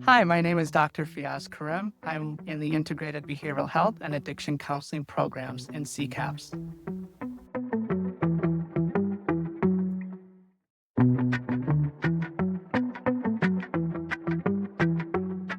Hi, my name is Dr. Fiyyaz Karim. I'm in the Integrated Behavioral Health and Addiction Counseling programs in CCAPS.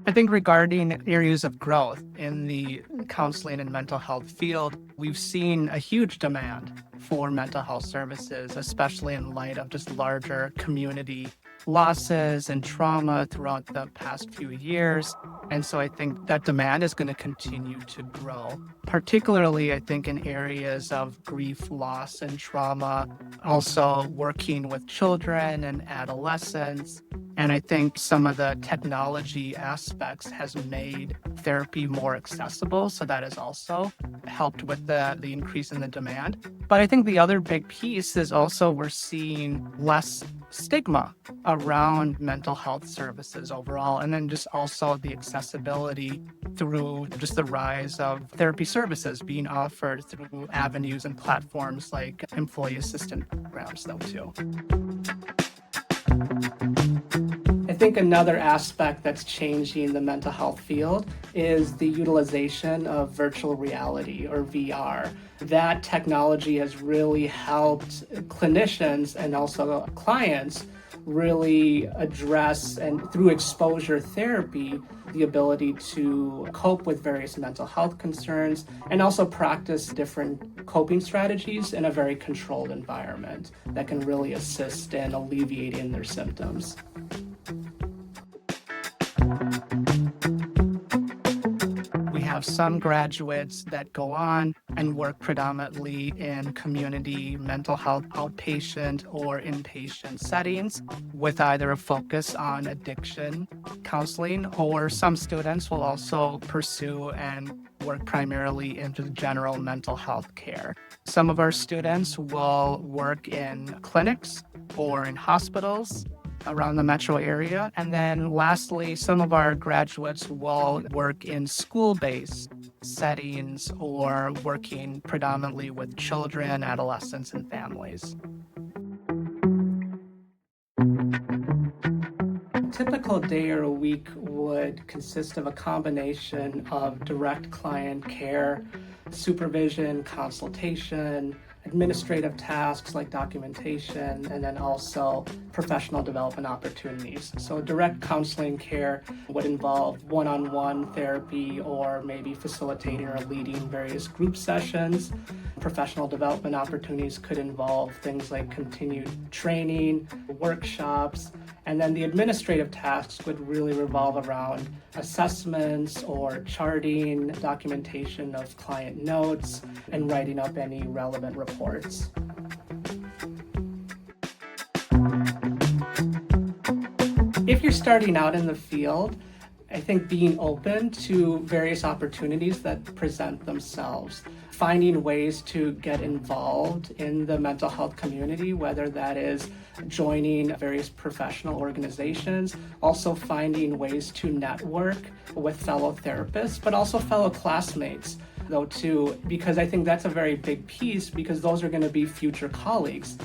I think regarding areas of growth in the counseling and mental health field, we've seen a huge demand for mental health services, especially in light of just larger community losses and trauma throughout the past few years. And so I think that demand is going to continue to grow, particularly, I think, in areas of grief, loss, and trauma, also working with children and adolescents. And I think some of the technology aspects has made therapy more accessible. So that has also helped with the increase in the demand. But I think the other big piece is also we're seeing less stigma around mental health services overall. And then just also the accessibility through just the rise of therapy services being offered through avenues and platforms like employee assistance programs, though, too. I think another aspect that's changing the mental health field is the utilization of virtual reality or VR. That technology has really helped clinicians and also clients really address, and through exposure therapy, the ability to cope with various mental health concerns and also practice different coping strategies in a very controlled environment that can really assist in alleviating their symptoms. We have some graduates that go on and work predominantly in community mental health outpatient or inpatient settings with either a focus on addiction counseling, or some students will also pursue and work primarily into general mental health care. Some of our students will work in clinics or in hospitals around the metro area. And then lastly, some of our graduates will work in school-based settings or working predominantly with children, adolescents, and families. A typical day or a week would consist of a combination of direct client care, supervision, consultation, administrative tasks like documentation, and then also professional development opportunities. So direct counseling care would involve one-on-one therapy or maybe facilitating or leading various group sessions. Professional development opportunities could involve things like continued training, workshops, and then the administrative tasks would really revolve around assessments or charting, documentation of client notes, and writing up any relevant reports. If you're starting out in the field, I think being open to various opportunities that present themselves, finding ways to get involved in the mental health community, whether that is joining various professional organizations, also finding ways to network with fellow therapists, but also fellow classmates, though, too, because I think that's a very big piece, because those are going to be future colleagues